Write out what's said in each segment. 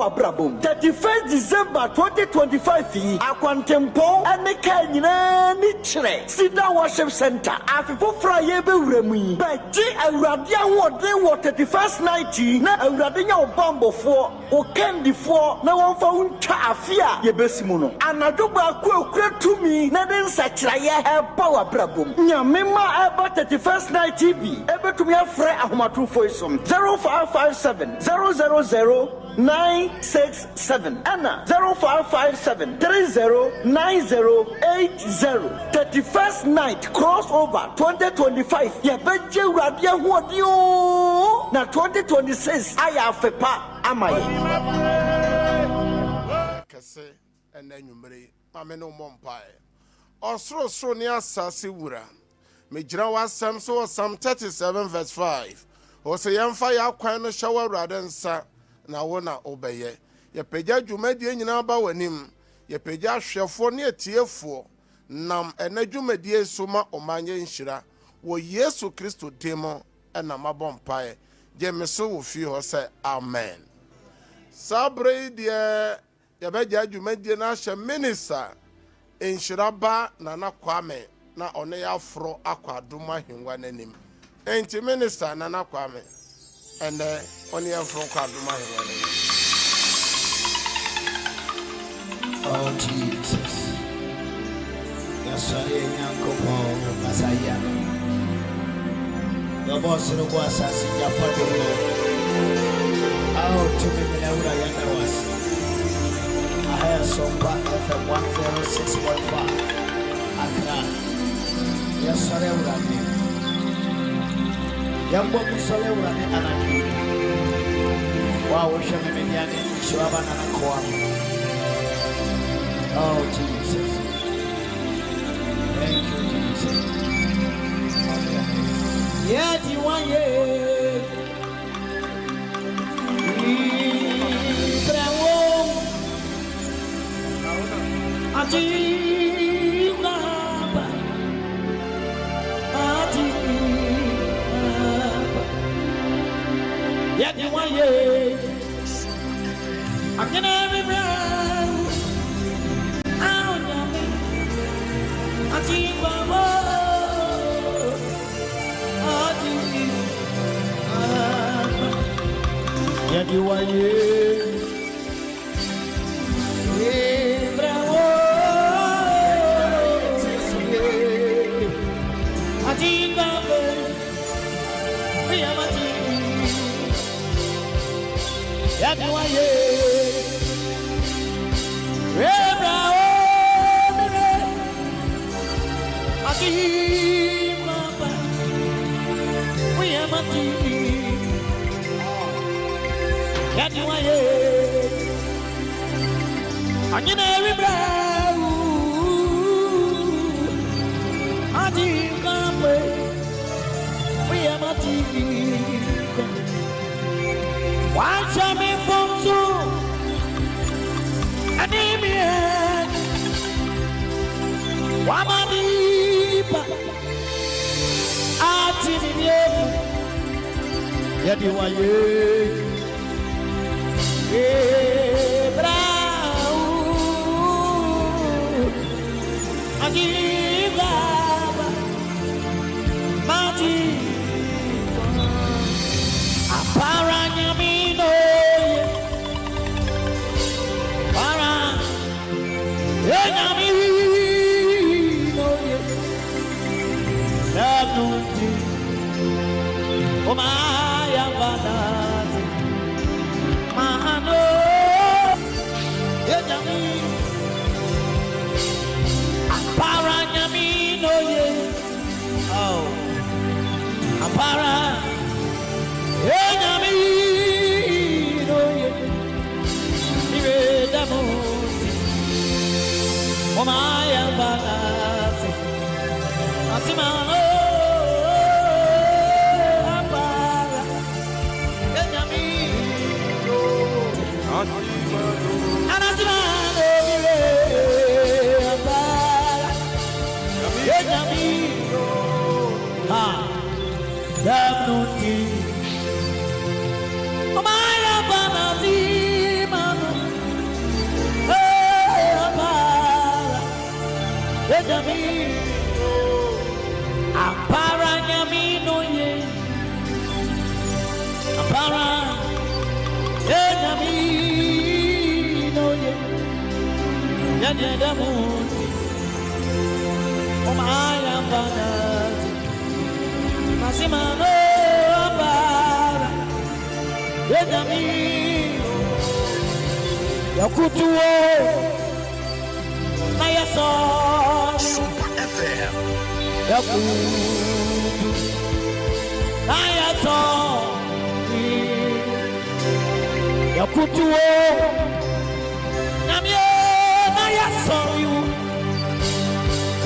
Abrabum 31st December 2025 Akwantempo ene ka nyina ni kire Cedar Worship Center afifo fraye be wuramu baji awurade ahode wo 31st night na awurade nya obambofo o kendifo na wonfa untwa afia ye besimu no anadwo ba ku okura tumi na den sakiraye eba Abrabum nyame ma eba 31st night bi ebetumi afre ahomatufo isom 0557 000 967 Anna 0557 309080 31st night crossover 2025 Yabeje Radia Huadio na 2026 Aya Fepa Amaye Kase and then you marry Mameno Mompae Osro near Sassy Wura Mijra was Sam so Psalm 37 verse 5 or say young fire quite shower rather than sa na wona obeye ye pagya dwumadie nyina ba wanim ye pagya hwefo ne atiefo nam enadwumadie soma omanye nhira wo Yesu Kristo demo na mabompae je meso wo fi ho se amen sabre de ye bagya dwumadie na hye minister nhira ba na kwame na one ya fro akwadoma hwenwa nanim enti minister na kwame and on your front card, oh Jesus, yes, I am Messiah. The boss of the was as in your father. Oh, to me, I was. I have Sompa FM 106.5. Accra. Yes, I am. Yambo musole urane anaki. Wow, shame mediane shwaba na kwa. Oh Jesus. Thank you Jesus. Yeah, di wanye. Bravo. Ati baba. Ati yet you want ye I can every brown out of me I keep on yet you want ye bravo I keep on Yadwaye Rebra Ati Mama We am Ati Yadwaye Agina Rebra Ati Mama We am Ati Watch me from so anemia Wamadipa Atimie Yadi waye Brau Agiba Mati Aparanyami Oh my Vanati Mahano Yami Aparanyami no ye Oh Apara Yami no ye Iredamo Oh my Vanati Asimano Oh my Yadamuti, Omaya Banati, Masimano Abara, Yadami, Yakutuo, Nayaso, Sompa FM. Yakutu, Nayaso, Yakutuo, Namye, Nayaso,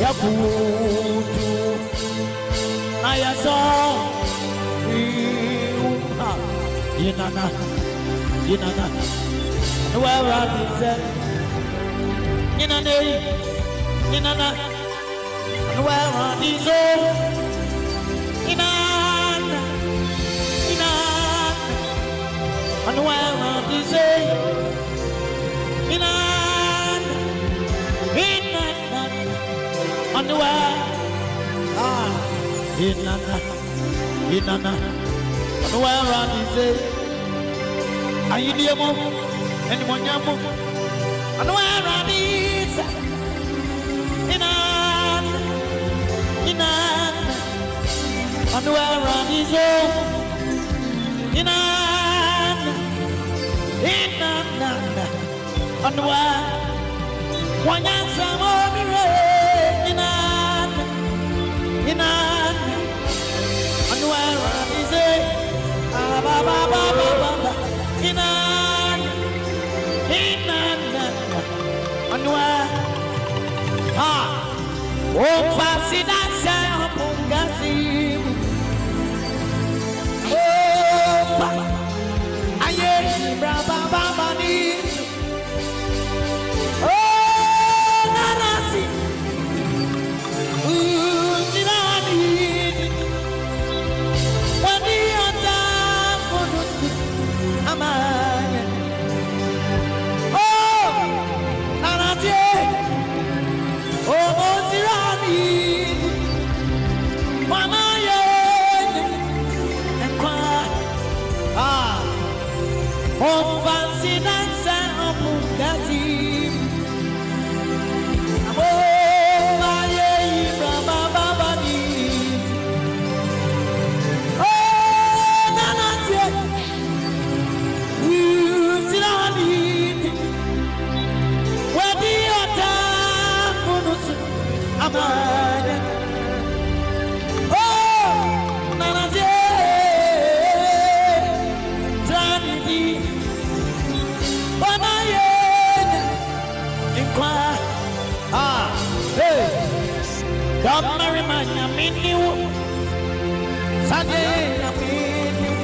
Yakutu, Nayaso, Yinana, Yinana, where are these? Yinana, Yinana, where are these? Yinana, Yinana, and where are these? Yinana, Yinana, and where? Yinana, Yinana, and where are these? Are you dear mom? Anyone yamu? And where are these? Inan, and where are these? Inan, and where? One answer more, Inan, and where are these? Inan, Anua, oh, Fasidasa, Pungazim, oh, Aye, Brababani, oh, Nanasi, Zinani, when the other Amaya. Oh, fancy dancer, Bugatti. Oh, my Babani. Oh, Nana, Zilani. Where the other Amanda. Oh, Nana, don't marry my menu. Sunday, I mean you.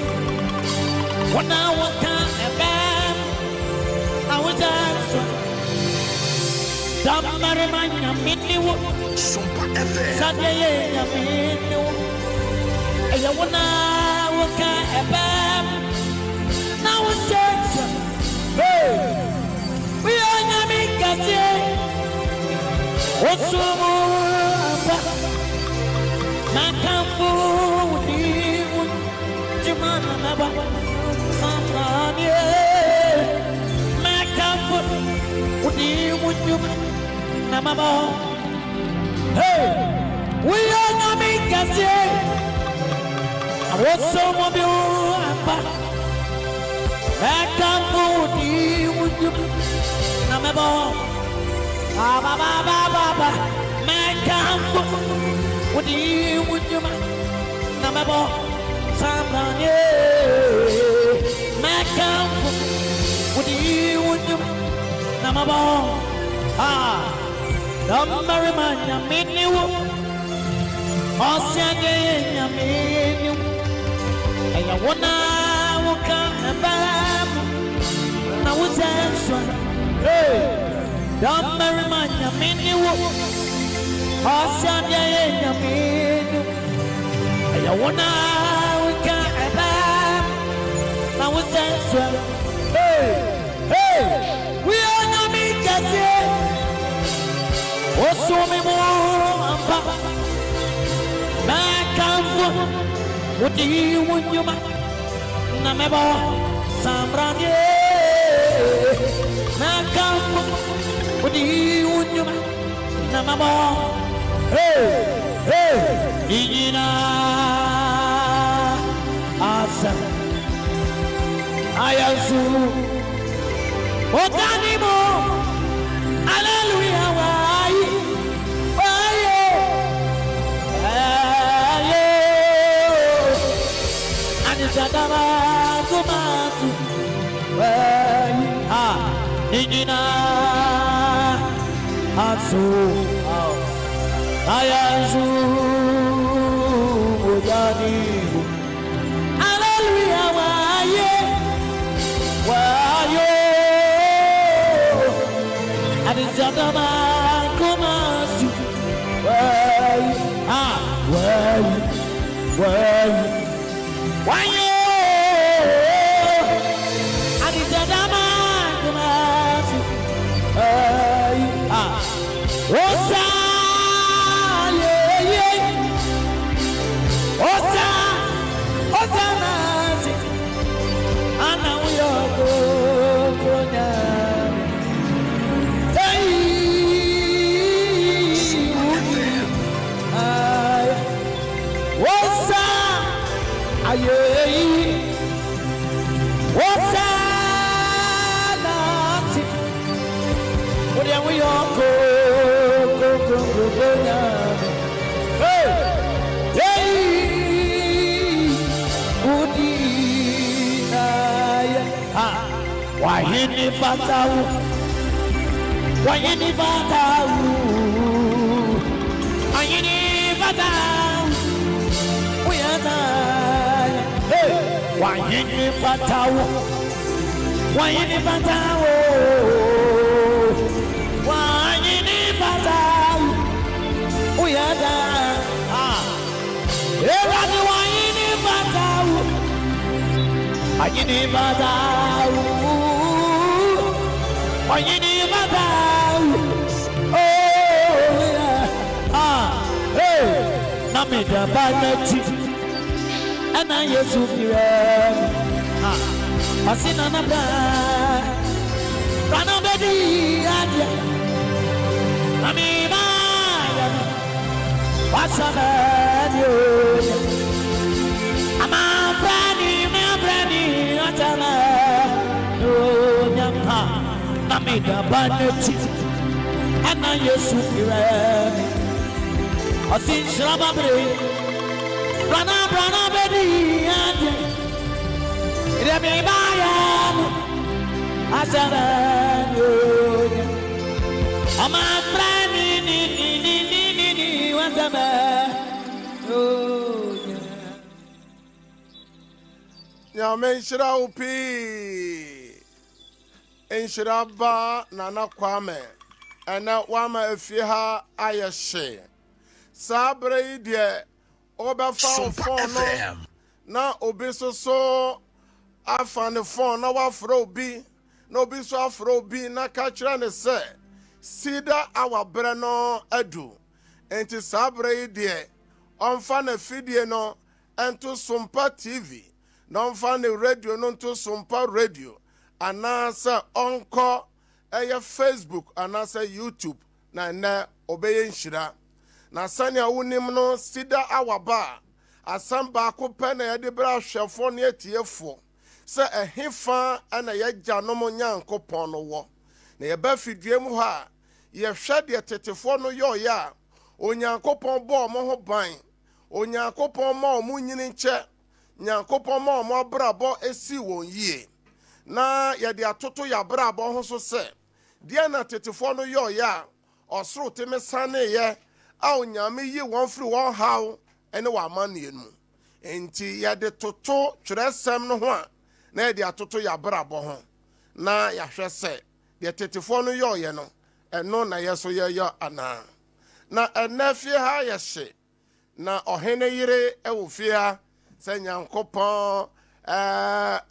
When I walk out a bam, I was answering. Don't marry my menu. Sompa FM. Sunday, I mean you. And when I walk out a bam, now it's answering. Hey, we are Yami Gassier. What's the more? Makambu ni jumana naba samani makambu ni jumana naba hey we are namikasi awoso mobi apa makambu ni jumana naba baba makambu would you Namabo Samanye Macam would you Namabo Number man meet you Ocean meet you and I wanna walk and bam now it's answer hey number man meet you Ocean Yaminu, I wanna wake up now it's answer. Hey, we are not because what's so me more? Back and forth, what do you want your man? Namebo, Sambranye, back and forth, what do you juma na mamo hey inina asa ayasu otanimo hallelujah why Sadama kumatu Nijina Atsu Ayazu Ujani Hallelujah Waye Adi Sadama kumatu Why I did the demand Osa Nati Anna we are going Osa What's that? What are we all go? Hey, why any battle? Why any battle? Why any battle? We are dying. Hey. Why any battle? Why any battle? Why any battle? We are done. Everybody, why any battle? Why any battle? Why any battle? Oh yeah. Hey, Namida Banati. And I used to be I seen another run over the idea. I mean, what's up? I'm a brandy, what's up? I made a bandit, and I used to be I think Shababri. Rana, baby, and let me buy I said, I'm a friend, what's the matter? Yamen Shiraupi in Shiraba Nana Kwame, and now Wama if you ha Ayashe. Sabre dear. Oba found phone na obi so afa ne phone na wafro bi na obi so afro bi na ka kire ne se Cedar our bre no adu enti sabre de onfa na fidie no ento Sompa TV na onfa na radio no ento Sompa radio anasa onko eye Facebook anasa YouTube na na obeye nshira na sanya wonim no Cedar awaba asamba akopɛ na yɛde bra hwɛfo ne atiefo sɛ ɛhefa ana yɛgya no mo nyankopɔn no wɔ na yɛba fidue mu ha yɛhwɛ de tetefo no yɔyɛ a onyankopɔn bɔ mo ho ban onyankopɔn ma mo nyini nkyɛ nyankopɔn ma mo abrabɔ esi wɔn yie na yɛde atoto yɛ abrabɔ ho so sɛ deɛ na tetefo no yɔyɛ a ɔsoro teme sane yɛ a onyame yi wɔn firi wɔn haw ene wa amanneɛ mu enti yɛde toto twerɛsɛm no ho a na yɛde atoto yɛ abrabɔ ho na yɛhwɛ sɛ deɛ tetefo no yɔyɛ no ɛno na yɛso yɛyɛ ana na ɛnɛ fie ha yɛhye na ɔhene yere ɛwɔ fie ha sɛ nyankopɔn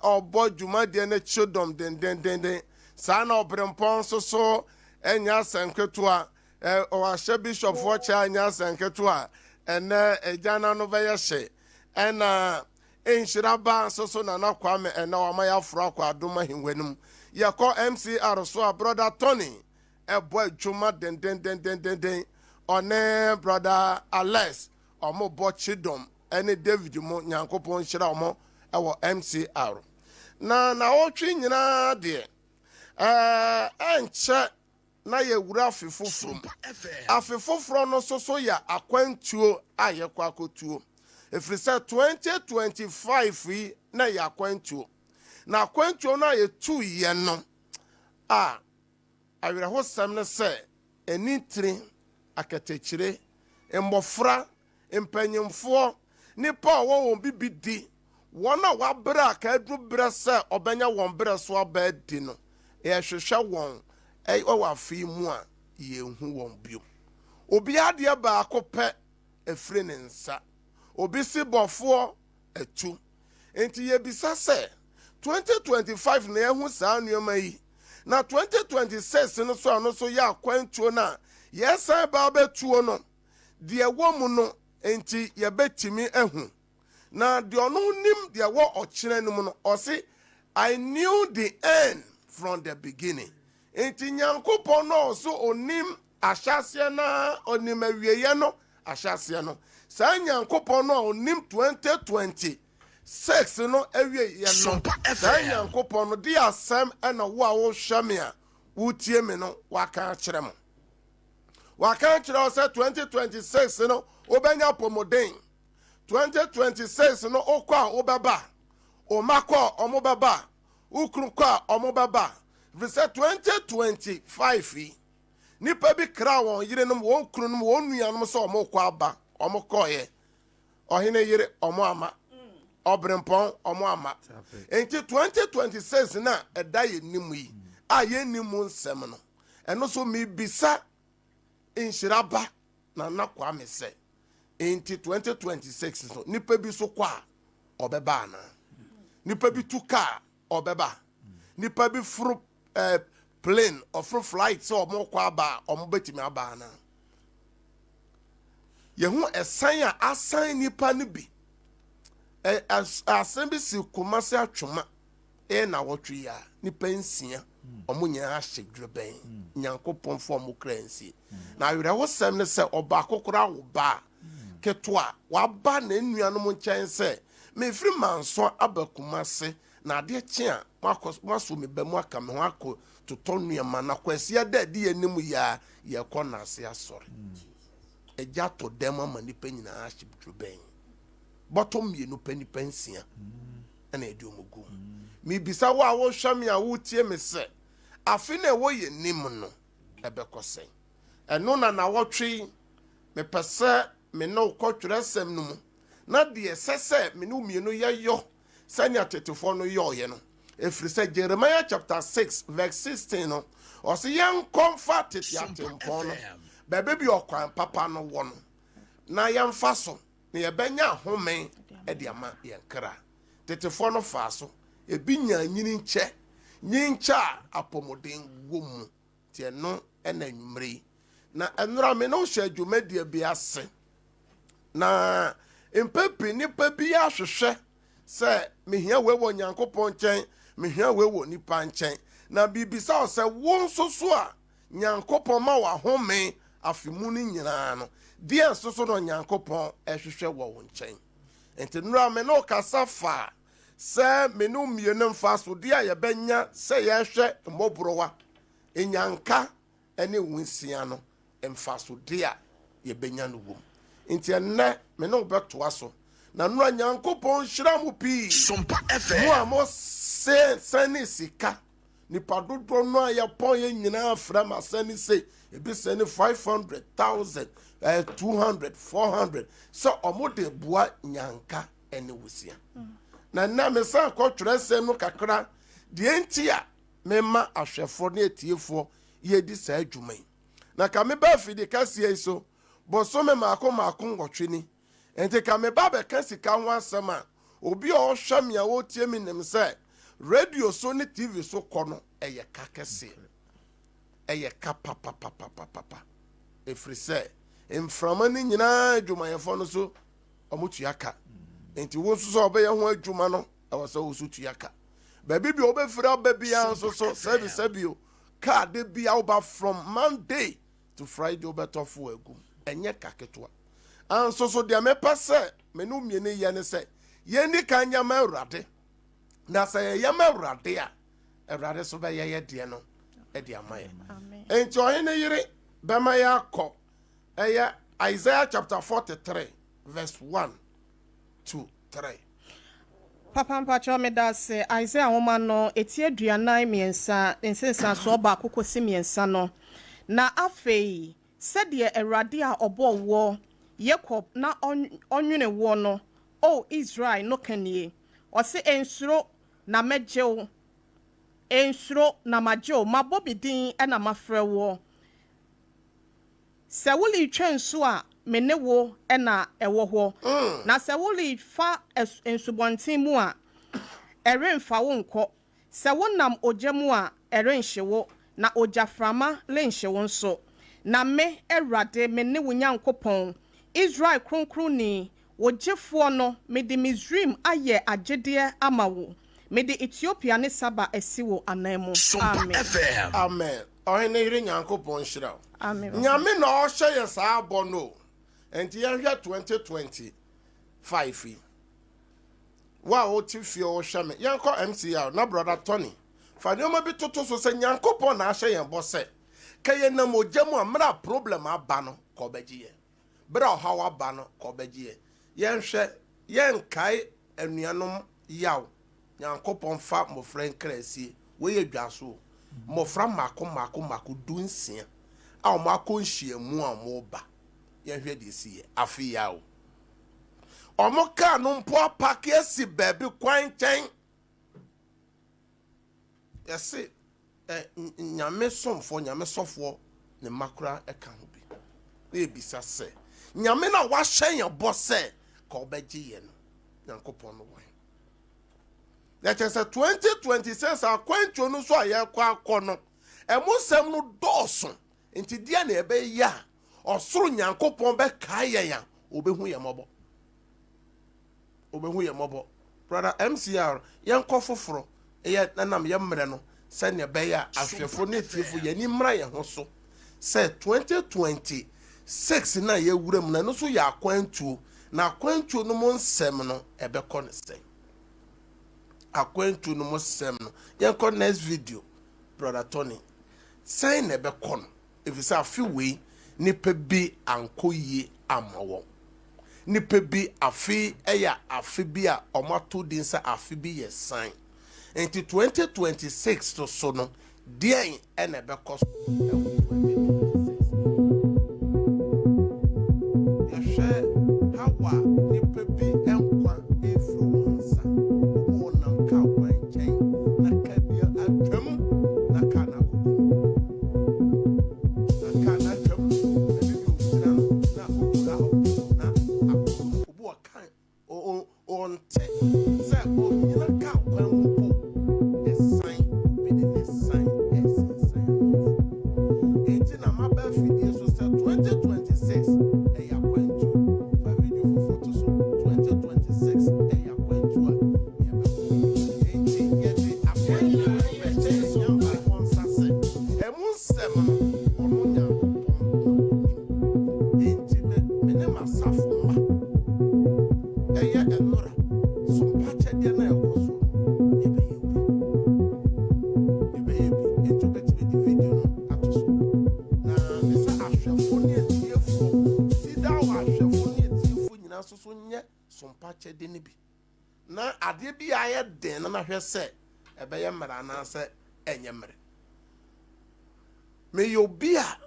ɔbɔ dwumadeɛ no kyodɔm dendendenden saa na ɔbrempɔn so ɛnya asɛnketoa ɔwahyɛ bishopfoɔ kyɛ anya asɛnketoa ɛnɛ ɛgyana no bɛyɛ hye ɛna enhyira ba so na na kwame ɛna wama yɛaforo akɔ adom ahengwanum yɛkɔ MCR so a brother Tony boy Juma den one brother Alex omo bo chidom ene David mo nyankopon hira omo ewo MCR na otwi nyina de enche na ye wura afefoforo no so ya akwantuo ayekwa akotuo efrise 2025 yi na ya akwantuo na akwantuo na ye 2 ye no awira ho sam ne se enitri akatechire embofra empanyemfo nipa wo bibidi wona wabra ka adru bra se obenya won bra so abadi no ye hwehwe won wafi mu a ye hu won bio obi ade ba akopɛ efre ne nsa obi si bɔfo atu enti ye bisa se 2025 na ehu saa nneoma yi na 2026 no so ano so ya akwantuo na yesan ba betuo no de wo mu no enti ye betimi ehu na de ono nim de wo okire no mu no osi I knew the end from the beginning enti nyankopon no so onim ahyase na onim awieye no ahyase no sa nyankopon no onim 2026 no awieye no sa nyankopon no de asem na wo a wo hwame a wotie me no waka kire mo waka kire o se 2026 no obenya pomoden 2026 no okwa obaba omakwa omobaba ukrukwa omobaba vise 2025 nipa bi kra won yire no won kru no won nuanom so omokwa aba omokoye ohine yire omo ama obrempon omo ama enti 2026 na eda ye nimu yi a ye nimu nsem no eno so mi bisa inshiraba na nakwa me se enti 2026 so nipa bi so kwa obeba na nipa bi tuka obeba nipa bi furu plane or furu flight so omo kwa ba omo betimi aba na ye hu esan a asan nipa ne bi asan bi si komase atwoma na wotwe ya nipa nsia omo nya ahye dweben nyankopon fo omo kransi na awere wo sem ne se oba akokora wo ba ketwa waba na enuanom nchen se mefiri manso abakumase na ade kye a maso me ba mu aka me ho akọ toto nuama na kwasi ada di anim ya ye kọ na ase asore eja to dem ama nipa nyina ahibdruben bottom ye no panipa nsia na edi omugu mi bisa wa wo hwame a wotie me se afi na wo ye nim no ebekose eno na wotwe me pese me no kwotwere sem no mu na de sese me no mienu yeyo sanya tetefo no yoye no efiri se Jeremiah chapter 6 verse 16 no o se yan comfort tetempon no bebe bi okwan papa no wo no na yamfa so na ye benya home e de ama ye nkra tetefo no fa so ebi nya nyini nche apomoden wo mu tie no na nwumre na enra me no hye adwumadie bi ase na empepi nipa bi ahwehwe se mehia wewo nyankopon nchen mehia wewo nipa nchen na bibisa o se wo nsoso a nyankopon ma wa home afimu ni nyina no dia nsoso no nyankopon ehwehwe wo nchen enti nura me no kasafa se menu mienu mfa so dia ye benya se ye hwe mbobrowa enyanka ene wunsia no mfa so dia ye benya no wom enti enne me no beto aso na nura nyankopon hira mu pi Sompa FM mo amo se sani sika ni padodo no ya pon ye nyina fra ma sani se ebi sani 500,000 200 400 so omo de bua nyanka ene wusia na me san ko twere sem no kakra de enti a me ma ahwefo na etiefo ye di sa adwuman na ka me ba fidi kasie so boso me mako ngotwe ni enti ka me ba be kasika ho asem a obi o hwame a wotie mi nim se radio so ni TV so kono eye kakese eye papa efri se emframa ni nyina adwumayefo no so omutuaka enti wo so obe ye ho adwuma no e wo so wo so tuaka ba bi obefira ba bia nso so sebio car de be out from Monday to Friday over to Fuego. And yet kaketwa. And so the Amepa say, Menu Mene Yane say, Yendi Kanya Merade. Na say Yamerade, a rade so by Yaya Diano, Ediamaya. And join a yere, Bamaya ko, Isaiah chapter 43, verse 1 to 3. Papa mpacho me da se Isaiah woman no etie duanan miensa nsensa so ba kokosi miensa no na afei sede erade a obo Jacob na onwene wo no o Israel no kanie o se ensuro na mejew ensuro na majew mabobidin e na mafrɛ wo se woli twenso a menewo e na ewo ho na se woli fa ensubontin mu a eremfa wo nko se wonam ogyemu a erenhyewo na ogyaframa lenhyewo nso na me Awurade mene wo Nyankopɔn Israel kronkroni wogyefo no mede Misraim aye agede ama wo mede Ethiopia ne Saba asiwo anamu amen amen ohene ire Nyankopɔn hyira amen nyame na ohye ye saa abo no enti ya hwɛ 2025 wa o ti fie o hwɛ me yanko MCR na brother Tony fa ne ma bi toto so sɛ Nyankopɔn na ahye ye bo sɛ kaye na mogyemu amra problem aba no ko bagye bra hawa ba no ko bagye yen hwɛ yen kai anuanom yaw Nyankopɔn fa mofra nkrasie we ye dwaso mofra mako dunsia a o mako nhia mu a mo ba yen hwɛ de sie afi yaw omo ka no mpo apake asi baabi kwan kyɛn yɛse nyame somfo nyame sofo ne makura eka ho bi e bisa sɛ nyame na wa hyɛn yɛ bɔ sɛ ka obagye ye no Nyankopɔn no wan na kyerɛ 2026 akwantuo no so ayɛ akɔ no ɛmosɛm no dɔɔso nti dia na ɛbɛyɛ a ɔsoro Nyankopɔn bɛka yɛ ya obehu yɛ mɔbɔ brother MCR yɛn kɔ foforo ɛyɛ nanam yɛ mmerɛ no sɛ ne bɛyɛ ahwɛfo ne tiefo yɛ ni mmra yɛ ho so sɛ 2026 na yɛ wuram na no so yɛ akwantuo na akwantuo no mo nsɛm no ɛbɛkɔ ne sɛ akwantuo no mo nsɛm no yɛn kɔ next video brother Tony sɛ ne ɛbɛkɔ no efisɛ afi wei nipa bi anko yie ama wɔn nipa bi afi ɛyɛ afi bi a ɔmato din sɛ afi bi yɛ san enti 2026 to so no deɛn ɛna ɛbɛkɔ so yɛhwɛ hawa nipa bi ɛnkwa efiri wɔn nsa wɔn nam ka kwan nkyɛn na ka bi atwam na ka na akoko na ka na atwam na bi ofira na okura na akoko obu ɔkan ɔnte sɛ onyina ka kwan mu po esan bi de ne san esan enti na ma ba fidie so sɛ 2026 ɛyɛ akwantu fa video for to so 2026 ɛyɛ akwantu a enti yɛde akwantu bɛkyɛ nyamba wɔn sase ɛmu nsɛm no ɔno Nyankopɔn enti me ne masafo ma ɛyɛ ɛnora Sompa kyɛdeɛ na ɛkɔ so ɛbɛyɛ bi enti wobɛtumi de video no ato so na me sɛ ahwɛfo ne atiefo Cedar wɔ ahwɛfo ne atiefo nyinaa so nyɛ Sompa kyɛdeɛ ne bi na adeɛ bi ayɛ den na hwɛ sɛ ɛbɛyɛ mmara anaasɛ ɛnyɛ mmara meyɛ obi a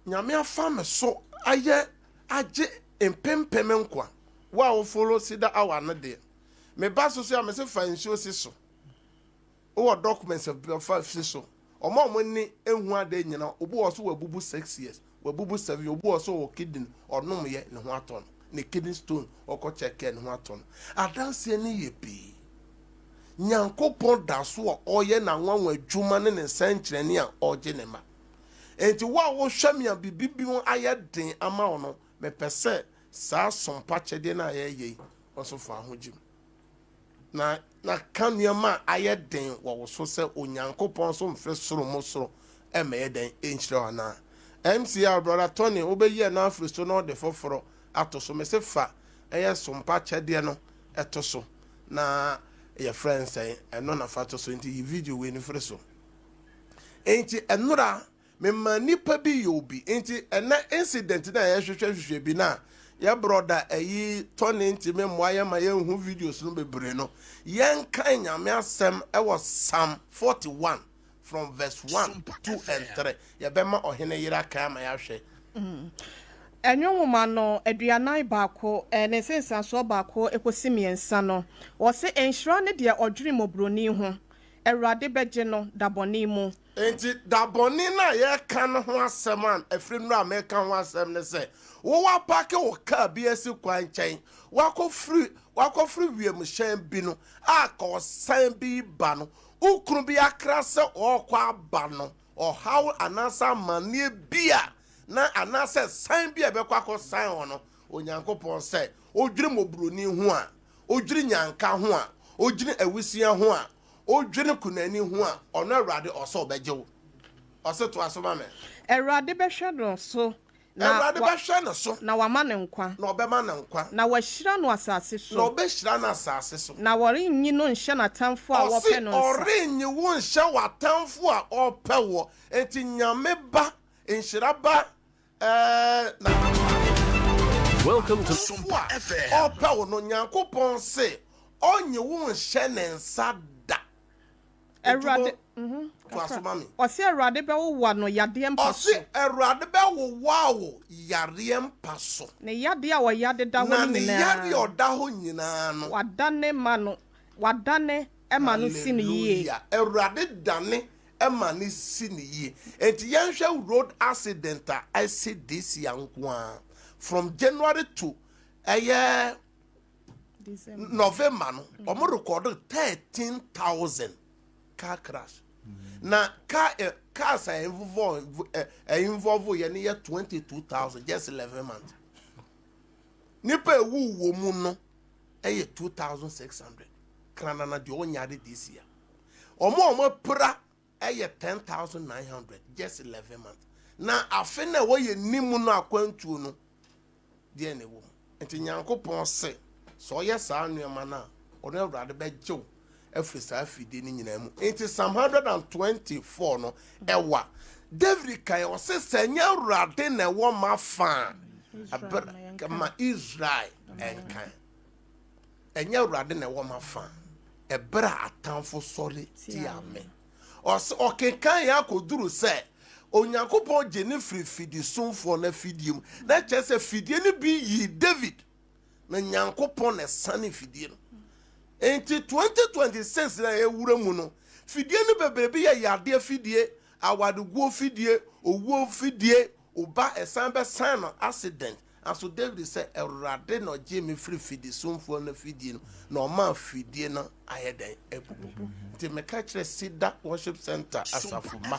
nyame afa me so ayɛ agye mpempem nkwa wa wo follow Cedar awa no de me ba so a me se fa nsuo si so wo documents of fa si so omo ni ehu ade nyina obu wo so wabubu 6 years wabubu 7 obu wo so wo kidney onom ye ne ho aton ne kidney stone okọ check ne ho aton adanse ne ye bi Nyankopɔn da so a ɔyɛ na nwanwa adwuma ne ne nsankyerɛne a ɔgye ne ma enti wo hwɛ me a bibibi ho ayɛ den ama wo no me pɛsɛ saa Sompa kyɛdeɛ na ayɛ ɔso fa ho gyim na ka nneɛma ayɛ den wɔ wo so sɛ Onyankopɔn so mfrɛ soro mo soro eme den enchiro ana MCR brother Tony obeyi na afristo no de foforo atoso me se fa eye sompa chede no etoso na your friends say eno na fa to so nti video we ni friso enti enura me manipa bi yobi enti ena incident na ye hwehwehwe bi na ya brother eyi Tony nti me moaye ma ye hu videos no bebre no yen kan nyame asem e was Psalm 41 from verse 1, 2 and 3 ya bema ohene yira kan ma ya hwe Enwoma no aduanan baako ne sensanso baako ekosi miensa no wo se enhira ne de odwiri mobroni ho Erade beje no daboni mu enti daboni na ye kan ho asem an afri no America ho asem ne se wo wa park wo car bi esi kwan chen wako free wiem hyen bi no aka san bi ba no ukru bi akra se okwa ba no o how anasa manie bia na anasa san bi ebekwa akọ san ho no onyankopon se odwiri mobroni ho a odwiri nyanka ho a odwiri awusia ho a odwiri kunani ho a ono Awurade oso begewo oso to aso ma me Erade behwe no so na Awurade behwe no so na wama ne nkwa na obema na nkwa na wahira no asase so na obehira na asase so na worenyi no nhye natamfo a wope no nsa orenyi wo nhye watamfo a ope wo enti nyame ba nhira ba Welcome to Sompa FM. Ope wo no nyankopon se onye wo nhye ne nsa da Erade to asoma me Ose Erade be wo no yade mpaso ose Awurade be wo wawo yare mpaso ne yade a wo yade da ho na ne nyina yare oda ho nyina no wadane ma no wadane ema no siniye Awurade dane ema ne siniye enti yenhwe road accident a I see this yankwa from January to November no omo record 13,000 car crash na cars are involved ye near 22,000 just 11 months nipa ewu wo mu no 2,600 krana na de onyade this year omo pra 10,900 just 11 months na afe na wo ye nimu no akwantuo no de ne wo enti nyankopon se so ye saa nuema na ono Awurade begew afri saa fide ni nyina mu enti Psalm 124 no ewa David kai o se senya Awurade na wo ma fa kama Israel enkan enya Awurade na wo ma fa ebra atamfo sori ti ame o kenkan ya koduru se onyankopon je ne fidi sonfo na fidiem na chese fidie ni bi yi David na nyankopon na sane fidie no enti 2026 na ewura mu no fidie ni bebrebe ya yade fidie awadugo fidie owuo fidie oba esan be san no accident aso David say Awurade no je me fidi sonfo na fidie no na o ma fidie no ayeden ebubu nti me ka kire Cedar worship center asafuma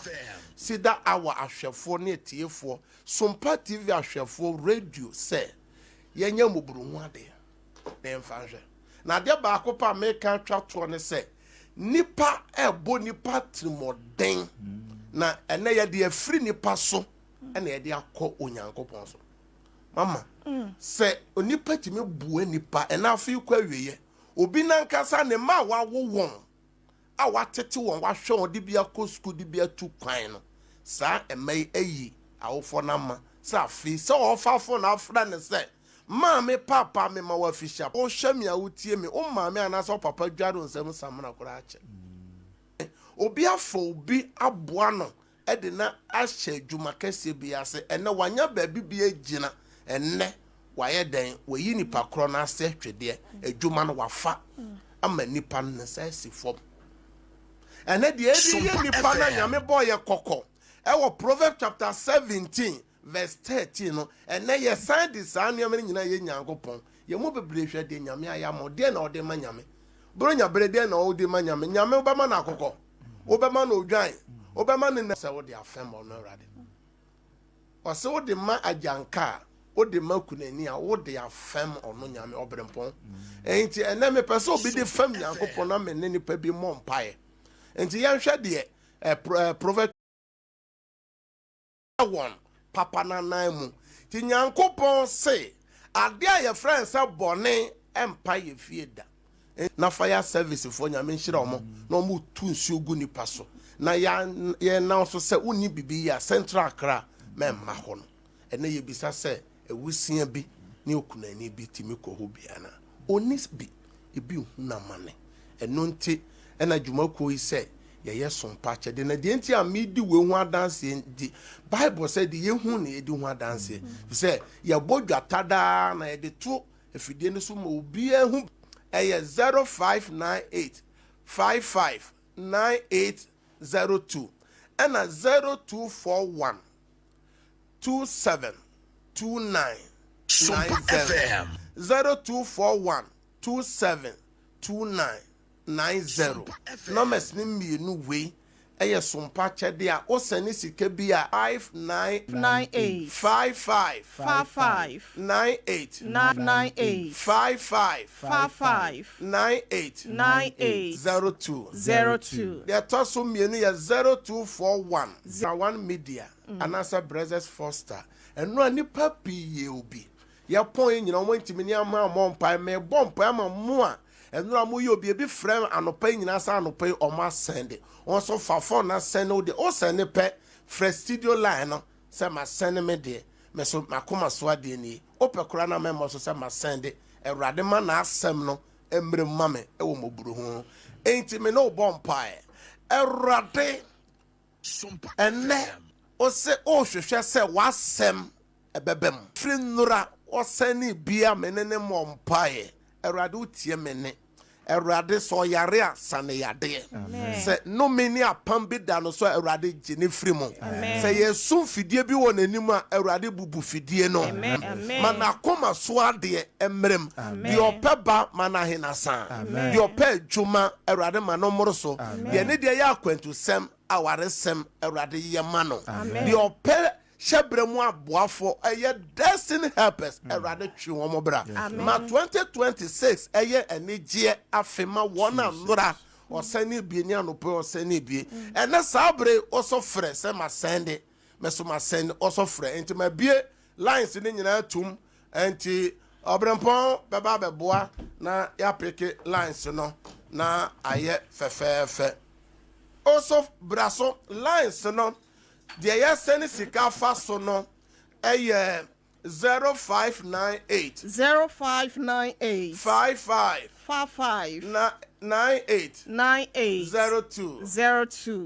Cedar awa ahwefo na etiefo Sompa TV ahwefo radio say yenya moburu hu ade na mfanhwe na de ba akopa me kan twato ne say nipa ebo nipa trimoden na ene ye de afri nipa so ene ye de akọ onyankopon so mama se onipa timi buwe nipa ena afi kwa wiye obi nankasa ne ma wawo won a watete won wahwe won de bia ko school de bia tu kwan no sa emai ayi awofo na ma sa afi se ofafo na afra ne se maame papa me ma wa fisha o hwe me awutie me o maame anasa o papa dwaro nsem samna kora ache obi afo obi aboa no e de na ahye adwuma kase bia se ene wanya baabi bia gina enne waye den wayi nipa kro na ase twede adwuma no wafa ama nipa no se sifom ene de edi nipa na nyame boye kokko e wo Proverbs chapter 17 verse 13 no ene ye san di san nyame nyina ye nyankopon ye mo bebre hwe de nyame ayamo de na ode ma nyame bro nya bre de na ode ma nyame nyame obama na kokko obama na odwan obama ne se wo de afem ono Awurade o se wo de ma ajanka o de ma kunani a wo de afem ono nyame obrempon enti ene me pese obi de fam nyankopon na me ne nipa bi mo mpae enti ye hwe de Proverbs one papa na nan mu ti nyankopon say ade a ye friend say bone empa ye fie da na fire service fo nyame nhira omo na omo tu nsuo gu nipa so na ye na so say uni bibi ya central Accra memma ho no ene ye bisa say ewusia bi ne okunani bi timi ko ho bia na onis bi ebi hu na mane eno nti ena dwumako yi say ye Sompa chede na de nti amidi we hu adanse di Bible said ye hu na ye di hu adanse say ye bodwatada na ye de to efidie no so ma obi hu eye 0598 559802 and 0241 2729 FM 0241 272990 numbers ni mienu we eye Sompa chede a o sani sika bi a 5998 55 98 02 the toso mienu ya 0241 one media anasa brothers Foster eno ani papi ye obi ya pon nyina mo ntimi ni ama mpa me bompa ama mo a eno mo ye obi frame anopa nyina sa anopa o ma send on so fa phone na send o de o send pe fresh studio line no say ma send me de me so makoma so ade ni o pe kura na me mo so say ma send Ewurade ma na asem no emre mame e wo moburu ho enti me no bompa Ewurade enne o se o hwehwe se wasem ebebem firi nura o sani bia menene mompae Ewurade utie mene Ewurade so yare asane yade se no meni apam bi da no so Ewurade gine firi mo se yesu fidie bi won anim a Ewurade bubu fidie no mana koma so ade emrem di opeba mana hinasa di opa djuma Ewurade manomoro so ye ne de ya akwantu sem aware sem Ewurade ye mano di opa shebremu aboafo eye destiny helpers Ewurade twi won mobra ma 2026 eye enigye afema wona nora osani bi ni anope osani bi ene sabre osofre se ma send me so ma send osofre enti ma bie lines ni nyina tum enti obrempon beba beboa na ya peke lines no na aye fefefe osof braso lines no the yeseni sika faso no 0598 55 98 02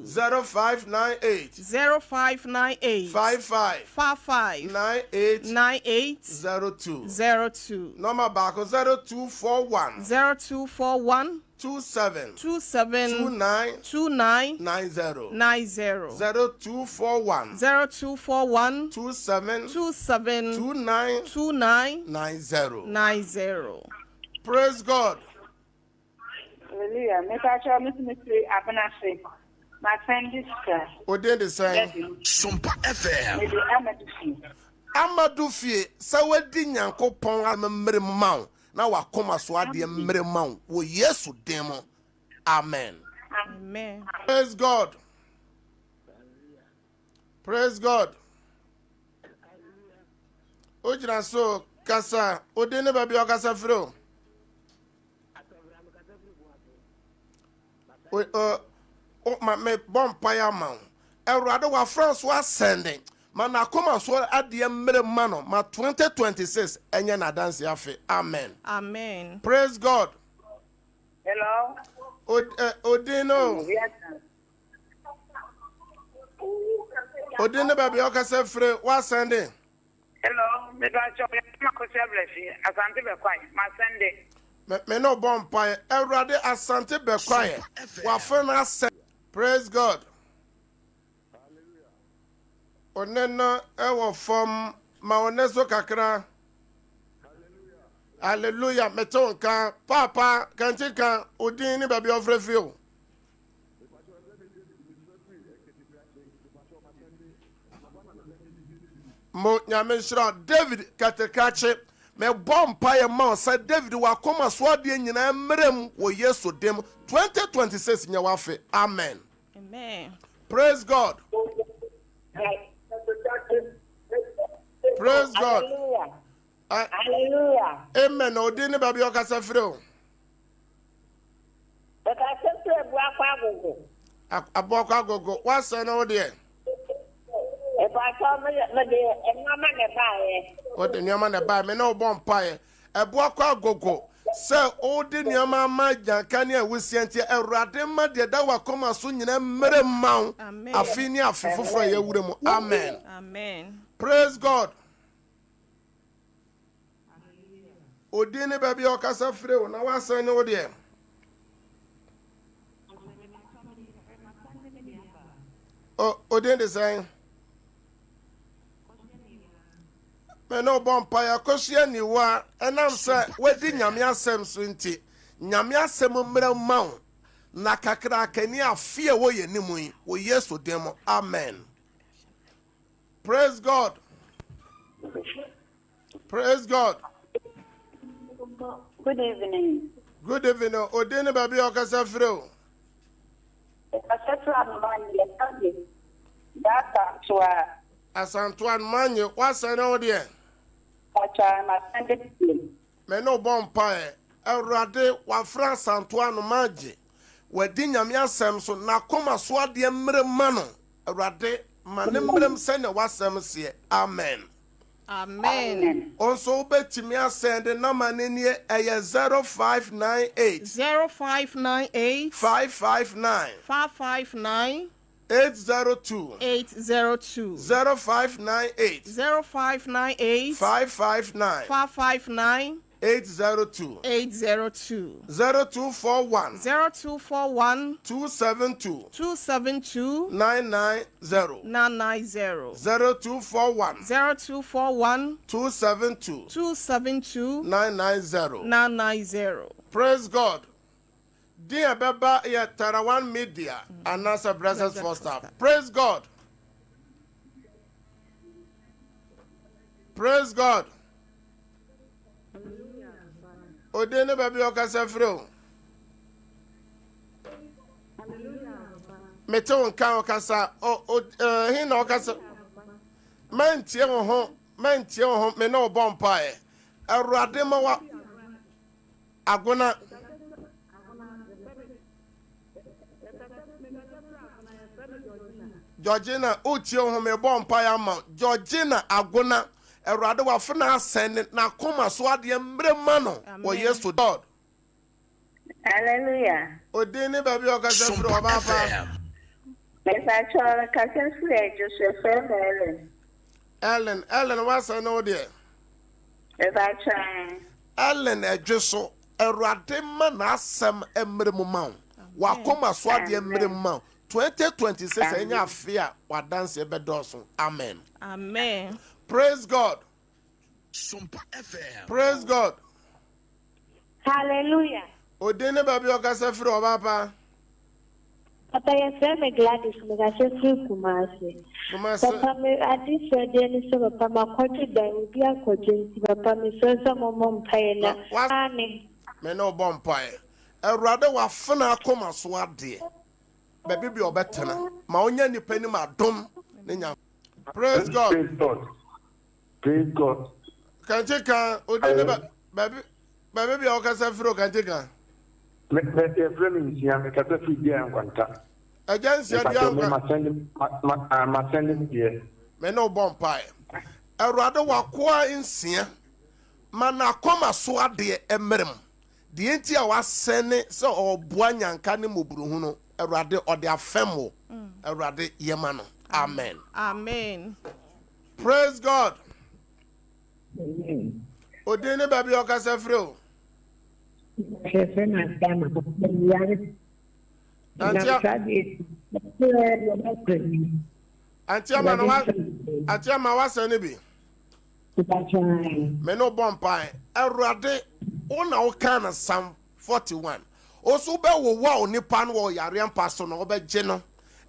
0598 55 98 02 number back 0241 27 29 90 0241 27 29 90. Praise God. Hallelujah. Metacha Mr. Abanafe. My friend is Odin the same. Sompa FM. Amadufie sawedi nyankopon amemre maw na wakoma so ade mmre maw wo Yesu demo. Amen. Amen. Praise God. Praise God. Ojina so kasa odene babi okasa fro. Me bompaya man. Ewurade wa France wa sending. Mana koma so ade mmre mano ma 2026 enye na dance afi. Amen. Amen. Praise God. Hello. Odino. Odino baby okasa free wa sending. Hello. Metacha Makosia Blessing. Asante be kwai. Ma sende. Me no bompa Ewurade asante be kwai. Wa fena se. Praise God. Onena ewo from maonezo kakra. Hallelujah. Metonka papa kantika odini baby ofrefio. Mo nyame shira David katekache me bompa ye ma say David wa koma so ade nyina mmerem wo Yesu dem 2026 nya wafe. Amen. Amen. Praise God. Praise God. Hallelujah. Hallelujah. Amen. Odini baby okasa freo. But I said to a black wago. Aboka gogo. What's an odie? If I told me that a mama never. What the Yaman buy me no bomb pie. A boka gogo. Sir, Odini Yama Jankania Wisianti, a radema de dawa coma soon in a mere mount. Afinia Fufra Yawumo. Amen. Amen. Praise God. Odini baby okasa freo. Now what's an odie? Oh, Odin design. Me no bompire kosia ni wa enam se wedi nyame asem so nti nyame asem mmra maw na kakra kani afie wo ye nimu yi wo Yesu demo. Amen. Praise God. Praise God. Good evening. Good evening. Odin baby okasa freo. I said to a man, that's to a Asantuan manye wasa na odie. Me no bompire Erade wa France Antoine Maji wedi nyame asem so na koma so ade mmere mano Erade mane mmerem se ne wasem se. Amen. Amen. Also betimi asende na manenie eye 0598 0598 559 559 802 802 0598 0598 559 559 802 802 0241 0241 272 272 990 990 0241 0241 272 272 990. 990. Praise God. Dear Baba, yeah, Tarawan Media, and Nasa Blessed Foster. Praise God. Praise God. Odene baby okasa freo. Meto nka okasa hin na okasa. Mantie wo ho me no bompa e. Awurade ma wa agona Georgina utie ho me bompa ya ma Georgina agona Erade wa fena asene na koma so ade mbre ma no wo Yesu God. Hallelujah. Odini baby okasa fro obapa. Mesa chora kasa fre Joseph Ellen wasa no de. Mesa chora. Ellen edweso Erade ma na asem emre mu ma wa koma so ade emre mu ma 2026 enya afia wa dance e bedoso. Amen. Amen. Praise God. Sompa FM. Praise God. Hallelujah. Odene baby okasa firi obapa. Papa, yes, I'm glad it's me. I said, Kumasi. Papa, I did say, Dennis, Papa, my country, there will be a coaching. Papa, me so some mom paying. Me no bompire. Erade wa fena koma so ade. Baby be obetena. Ma onya ni pani ma dom. Praise God. Praise God. Praise God. Kantika odene baby be okasa firi kantika. Me friend is here. Me kata fi dia nkwanta. Agency dia ma send here. Me no bompire. Erade wa koa nsia. Mana koma so ade emerem. De enti a wasene se obua nyanka ne moburu hu no Erade ode afemo. Erade yema no. Amen. Amen. Praise God. Odene baby okasa freo. Antia ma wasene bi. Me no bompai. Erade ona okana Psalm 41. Oso be wo wa onipa no wo yare ampa so no be gye no.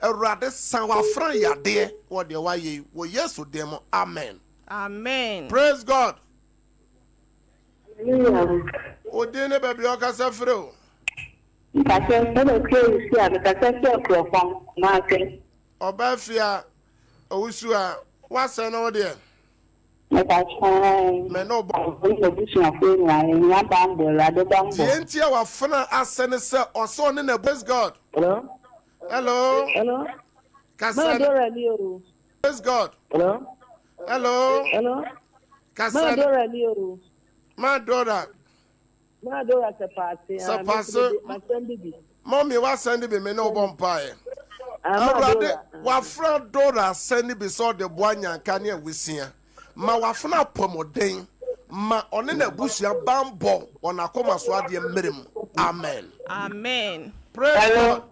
Erade san wa fran yade wo de wa ye wo Yesu dem. Amen. Amen. Praise God. Odene baby okasa freo. Obafia owusu a wasa no de. Me no bo. Tientia wa fana asene se oso ne na praise God. Hello? Hello. Hello? Kasa. Praise God. Hello? Hello. Hello? Kasa. Madora. Mommy was sending me no bompire. Already, wafra Dora sending me so the boanya kanya wisia. Ma wafna pomoden. Ma onena busia bambo on a coma swadi mirim. Amen. Amen. Praise God.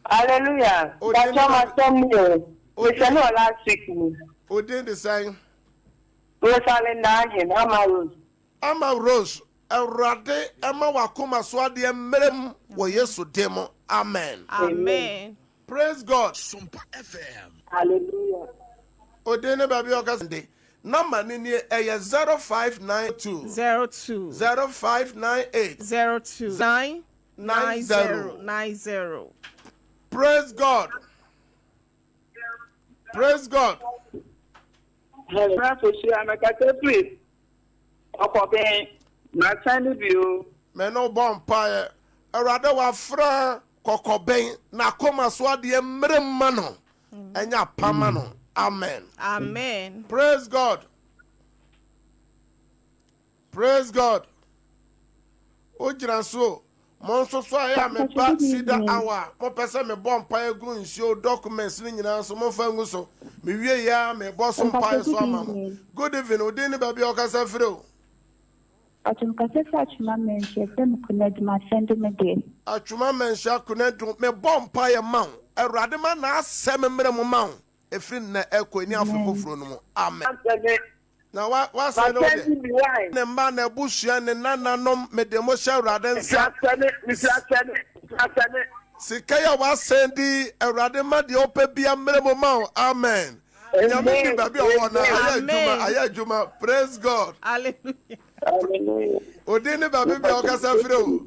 Hallelujah. That's what I you. We can know last week. Odin the same. Ama Rose. Erade Emma wakuma swadi mirim wo Yesu demo. Amen. Amen. Praise God. Sompa FM. Hallelujah. Odin baby okasende. Number ni 0592 0598 0290. Praise God. Praise God. Me no bompire. Erade wafra kokoben na koma swade mremma no. Enya pama no. Amen. Amen. Praise God. Praise God. Ojira so monso so aya me ba Cedar hour. Mo pese me bompa egu nsio documents ni nyina so mo fa ngu so. Me wie ya me bo so mpa so ama. Good evening. Odin ni ba bi okasa frɛ o. Atuma mention me bompa ye man. Erade ma na asem mmerɛ mo man. Efri na ekɔ ni afofoforo no mo. Amen. Na wa say no de. Ne mba na busua ne nananom me de mo hye Awurade nsa. Sikaya wa sendi Awurade ma de opa bia mmerɛ mo man. Amen. Nyame ni baby o na aya juma. Praise God. Hallelujah. Hallelujah. Odini baby be okasa frɛ o.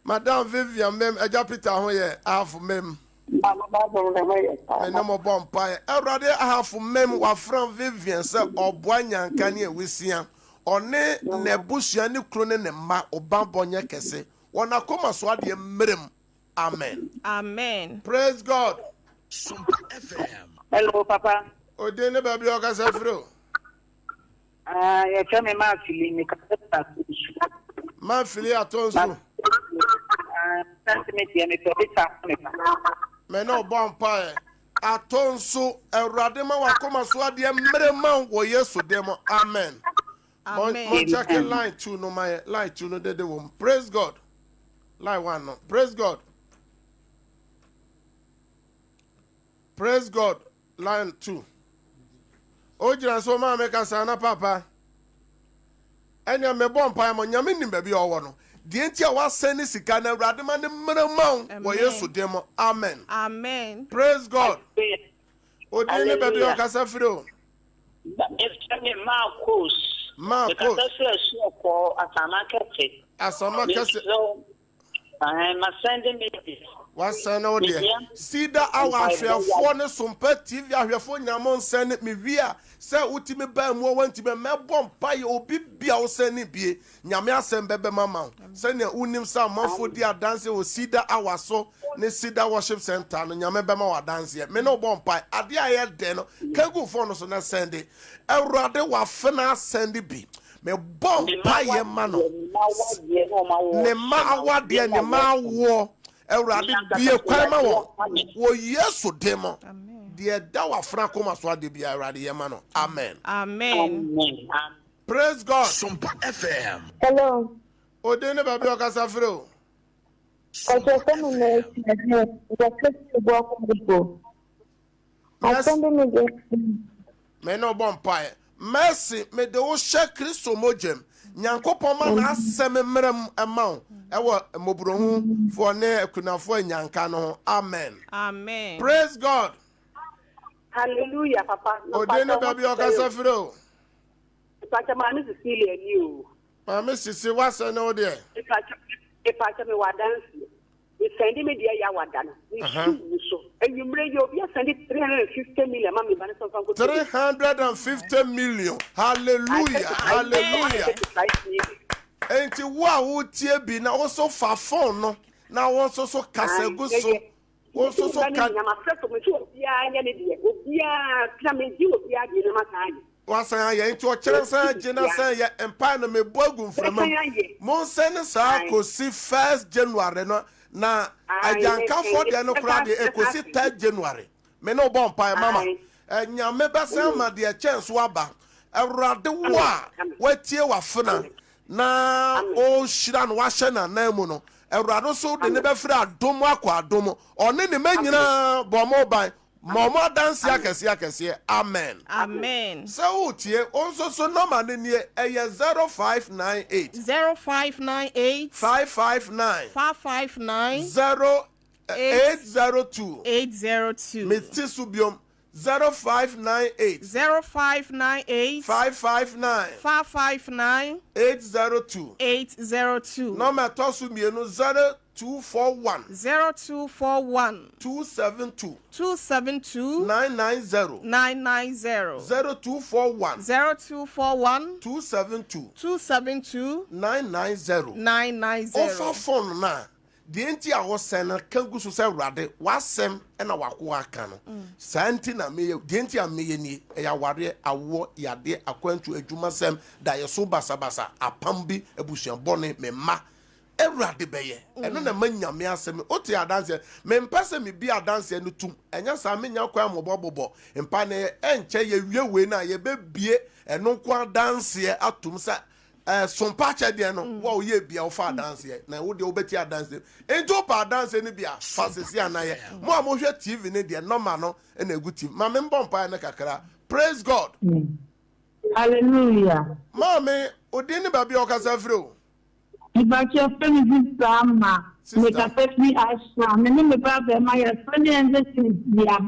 Madam Vivian mem eja Peter ho ye half mem. Enemo bompa Erade half mem wa from Vivian se oboa nyanka ne ewisia. One ne busua ne kro ne ma obambo nye kese. Wona koma so ade mmerem. Amen. Amen. Praise God. Sompa FM. Hello, Papa. Odini baby okasa frɛ o. You tell me my feeling. Ma fili atonso. Me no bompa atonso Erade ma wakoma so ade mmerema wo Yesu demo. Amen. Mon check line 2 no my line 2 no de wo. Praise God. Line 1 no. Praise God. Praise God. Line 2. Ojira so ma make sana papa. Enya me bompa mo nyame nim ba bi owo no. Die ntia wa send sika na Awurade ma ne mmerema wo Yesu demo. Amen. Amen. Praise God. Odini baby okasa frɛ o. Marcos. Asama kese. Wasana o de. Cedar hour ahwefo ne Sompa TV ahwefo nyamon send me wia se utimi ba mu wantime mebɔ mpa ye obi bia wo send bie nyame asem bebe mama se ne unim sa manfo di adanse o Cedar hour so ne Cedar worship center no nyame be ma wa dance me no bɔ mpa ade aye de no kagu fo no so na send Awurade wa fena send bi me bɔ mpa ye ma no ne ma awade ne ma wo Awurade bie kwama wo Yesu demo de da wa fra koma so ade bia Awurade ye ma no. Amen. Amen. Praise God. Sompa FM. Hello. Odene baby okasa frɛ o. Me no bompa mercy me de wo hye Kristo mojem nyankopon ma na asem mmerem ema ewo mobrohu fo ne akunafo nyanka no. Amen. Amen. Praise God. Hallelujah, Papa. Odene baby okasa frɛ o. Papa ma ni Cecilia ni o. Ma me sisi wasa na o de. If I me wa dance. we send him the Yawadan. We so. And you bring your send it 350 million. Mammy, 350 million. Hallelujah. Hallelujah. Ain't you wow, tie be now also far phone no. Now also so Casago so. Also so can. Once I ain't to a chance, Jenna say, and Pine me bogum from Monsen Sako see 1st January. Na I can't for the no crowd, it was 3rd January. Me no bomb pie, Mamma. And ya meba sama dear chance waba. A rather wa, wet ye wa funa. Na oh shiran washana nemono. A rather so the never fra domo qua domo. Or any men bomo by. Mama dance yakasi. Amen. Amen. So tie also so number ni e 0598 0598 559 802 Mr. Subium 0598 559 802 Number tosu mienu 0241 272 990 0241 272 990 Offer phone na the enti a wo sen na kangu so se wrade wasem na wako aka no santi na me the enti a me ni ya ware awo yade akwantu adwuma sem da ye so basabasa apambi abusuan bone me ma Ewrade beye eno na manyame asem oti adanse me mpase me bi adanse no tum enya sa me nya kwa mobobobo mpa ne enche ye wiewe na ye bebie eno kwa adanse atum sa Sompa de no wo ye bia wo fa adanse na wo de wo beti adanse enjo pa adanse ni bia fasesi anaye mo amohwe TV ne de normal no na eguti ma me mbompa na kakra praise God Hallelujah mama odini ba bia okasa fro Ibache femi bisama meka pepi asha me baba ma ya fani ende ya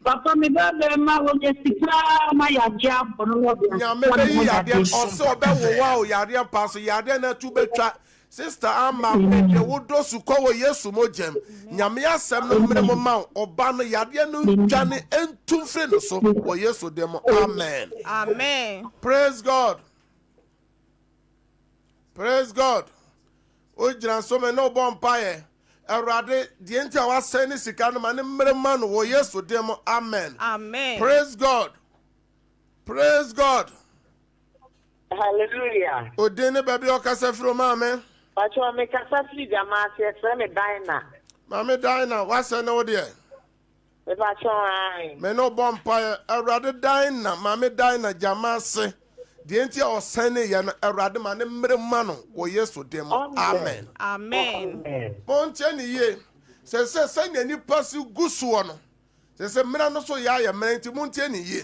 papa me baba ma wo je sikra ma ya ja bono lo bia nya me be yade oso be wo wa o yade pass yade na tu betwa sister ama me de wo do su ko wo Yesu mo jem nya me asem no mre mo ma oba no yade no dwane entum fre no so wo Yesu dem amen praise God Praise God. Ojira so me no bon paye. Erade die enti a wasani sika no ma ne mrema no wo Yesu dem amen. Praise God. Praise God. Hallelujah. Odene baby okasa fro ma amen. Pacho me kasa fri jama se me Dina. Mama Dina, what's na wo de? Me pacho ai. Me no bon paye. Erade Dina, Mama Dina jama se. The enti o sane ya no Erade ma ne mrema no wo Yesu dem amen. Ponche ni ye. Se sane ni pasi gusuo no. Se mra no so ya mra enti montie ni ye.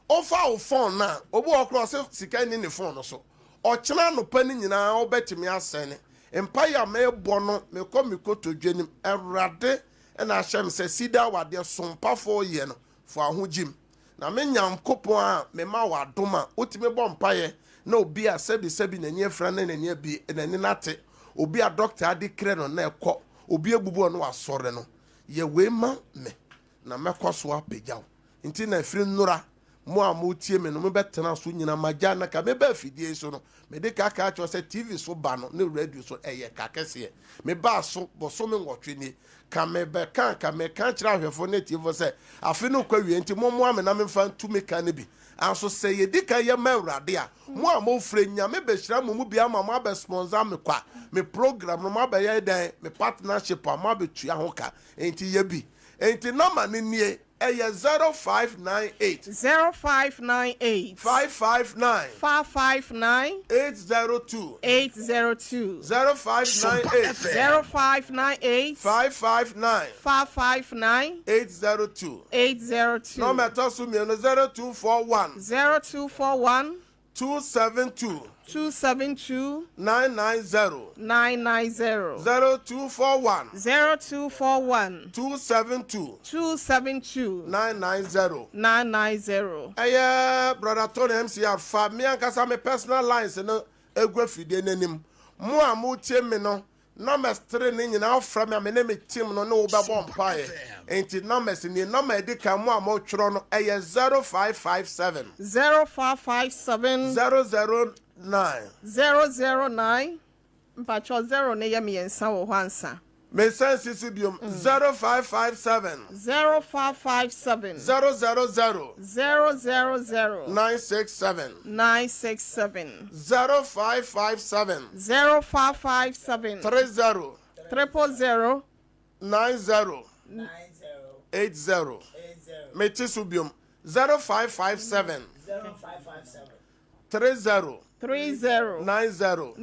Ofa o phone na obu okro se sika ni ne phone no so. Ochena no pani nyina obetimi asene. Empire me bono me kom me koto dwanim Erade na ahyem se Cedar wade Sompa 4 ye no fo ahogim. Na me nyam kopon a me ma wadoma otime bɔ mpaye na obi a sebi na nye fra na nye bi na ni nate obi a doctor ade kre no na ekɔ obi ebubu no wasɔre no ye we ma me na mekɔ so apagyaw nti na afiri nnura mo a mo tie me no me betena so nyina magya na ka me ba afidie so no me de ka cho se TV so ba no na radio so eye ka kese me ba so bo so me nwotwe ni ka me be kan kira hwefo na TV se afi no kwa wie nti mo ame na me fa tu me ka ne bi anso se ye di ka ye ma awrade a mo a mo fre nya me be hira mo mu bia ma mo be sponsor me kwa me program no ma be ye dan me partnership a ma be tua ho ka enti ye bi enti number ni nie 0598 559 802 0598 559 802 number tosu me no 0241 272 990 0241 272 990 brother Tony MCR fa me ankasa me personal lines no egwa fide nanim mo a mo tie me no numbers 3 ni nyina from me na me team no no be bomb pie enti numbers ni number edi kan mo amotwro no eye 0557 009 mpacho 0 ne ye me ensa wo hwansa me sense biom 0557 000 967 0557 30 90 80 me tisubium 0557 30 90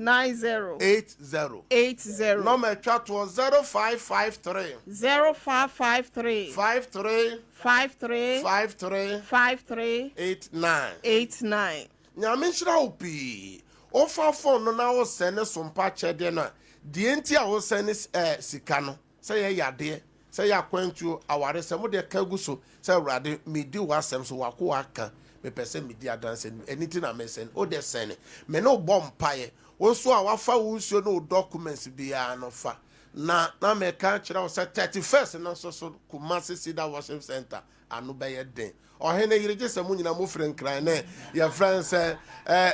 80 number chat was 0553 53 Nyamenshira opi ofa phone no na wo sene sompa chede na die nti a wo sene sika no se ye yade se ya kwantu aware se mo de kagu se urade medi wasem so wako aka me pese medi adanse anything na mesen o de sene me no bom paye wo so a wafa wo suo no documents bia no fa na me ka kira wo se 31st na so Kumasi Cedar Worship Center anu be ye den ohene yirije se mu nyina mo fren kran na ya friends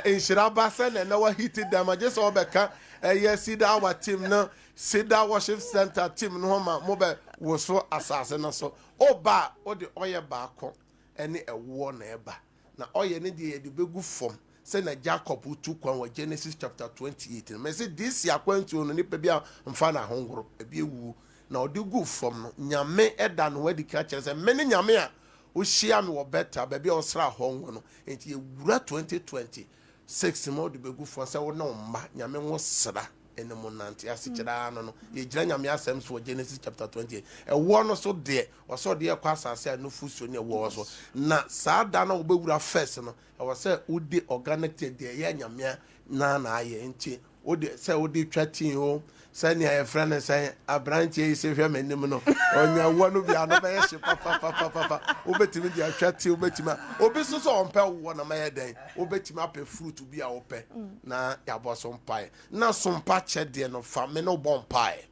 inshira ba se na wa hit dem aje se obeka ye Cedar our team no Cedar Worship Center team no ma mo be wo so asase na so oba o de oye ba ko ene ewo na eba na oye ne de begu fom se na Jacob utu kwan wa Genesis chapter 28 me say this ya kwantu no nipa bia mfa na hongoro ebi ewu na odi gu fom no nyame eda no wadi ka kire se me ne nyame a o hia me wo better baby o sra hongo no enti ewura 2026 mo de begu fom se wo na mma nyame wo sra ene mo nante asikira no ye gira nyame asem so Genesis chapter 28 ewo no so de o so de kwa asase no fuso ne ewo so na saa da na wo bewura first no e wo se udi organic de ye nyame na aye nti o de se o de twatin o se ne aye friend se abranche se hwe manim no onya wo no bia no be ye papa obetimi dia twati obetima obi so so ompe wo na maye den obetima pe fruit bia ope na ya bo so mpai na so mpa chede no fa me no bon pai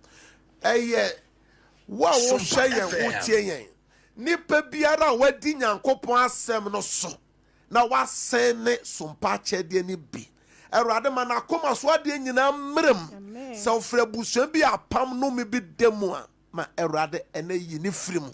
eye wo wo hwe ye wo tie yen nipa biara wadi nyankopon asem no so na wasene so mpa chede ni bi Erade mana koma so ade nyina mrem se ofra busuan bi apam no me bi demu a ma erade ene yi ni firim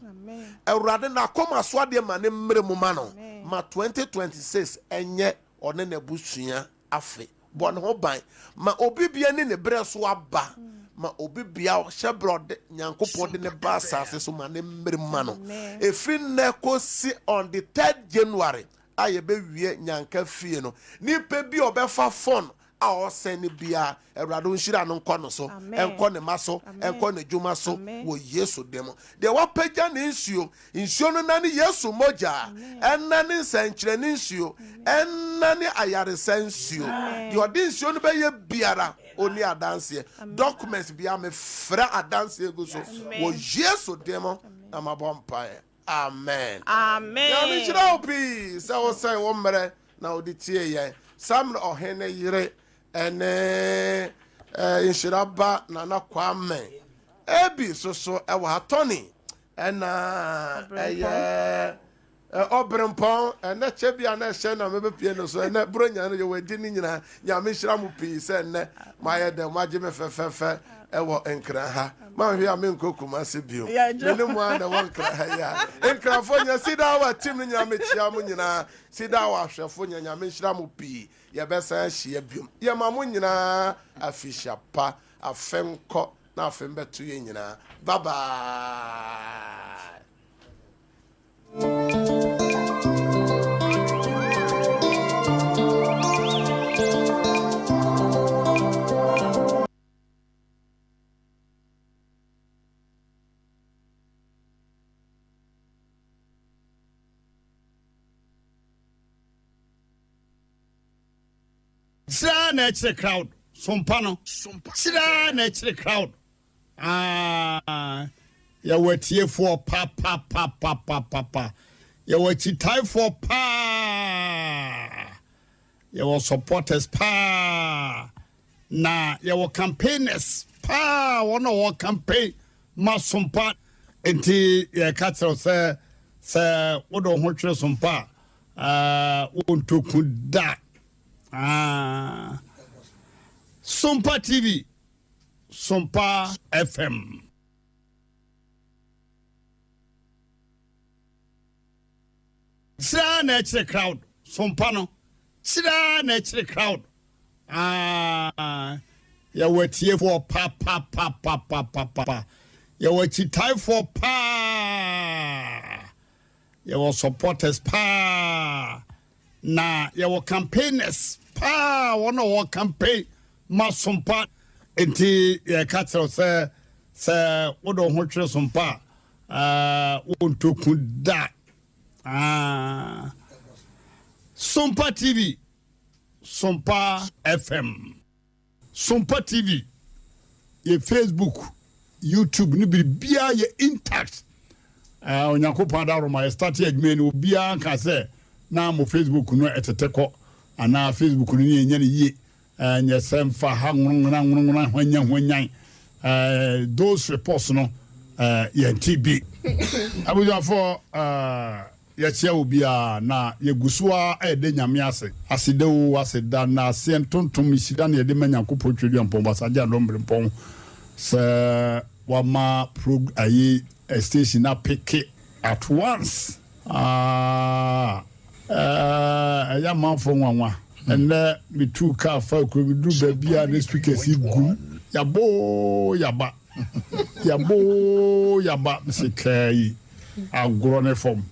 erade na koma so ade ma ne mrem ma no ma 2026 enye one na busuan afe bon ho ban ma obi bia ni ne bre so aba ma obi bia shebrode nyankopon de ne ba asase so ma ne mrem ma no efri ne kosi on the 3rd January aye be wie nyanka fie no nipa bi obefa phone a o send bia Ewrado nhira no nko no so enko ne maso enko ne djuma so wo Yesu dem de wa pagya ne nsuo no na ne Yesu moja enna ne nsankyere ne nsuo enna ne ayare sansuo de odi nsuo no be ye biara oni adanse documents bia me fra adanse go so wo Yesu dem na mabompa Amen. Ya mi chira opi sa wo sai wo mre na oditie ye sam ohene yire ene inshiraba na na kwame ebi so e wa toni ena eye obrempon ene chebia na hye na mebe pie no so ene bronya no ye wadi ni nyina ya mi chira mu pi se ene maye de maje me fefefe ewo enkra ha ma hwe a me nkokuma se bio me mu ana won kra ha ya enkra fo nya Cedar wa tim nya me chia mu nyina Cedar wa hwefo nya me hira mu pi ye besa hye bio ye ma mu nyina afisha pa afenko na afembeto ye nyina bye bye. Sira na chere crowd Sompa no sira na chere crowd ya watie for pa ya wachitai for pa ya was supporters pa na ya were campaigners pa one or campaign ma Sompa enti ye catcher say what don't watch Sompa won't to kuda Sompa TV Sompa FM Sida na crowd Sompa no Sida na crowd ya wetie for pa ya wechi tie for pa ya was supporters pa na ya were campaigners pa one of campaign ma Sompa enti ya catcher say what don't watch Sompa won't to kuda Sompa TV Sompa FM Sompa TV ye Facebook YouTube ni bia ye intact onyakopa da roma start adwuma ni obia nka se na mo Facebook no eteteko ana Facebook no ye nya ne ye nya semfa ha nwona hwanyan those reports no ye TB abuja for yachia obia na yegusua ede nyame asede wo aseda na ase ntontom isida na yede manyankopɔ twedua mpɔn basaja dombre mpɔn se wama station na pick at once ya manfo nwanwa ene me two car fa ko me du ba bia na speaker si gu yaba se kai agro ne form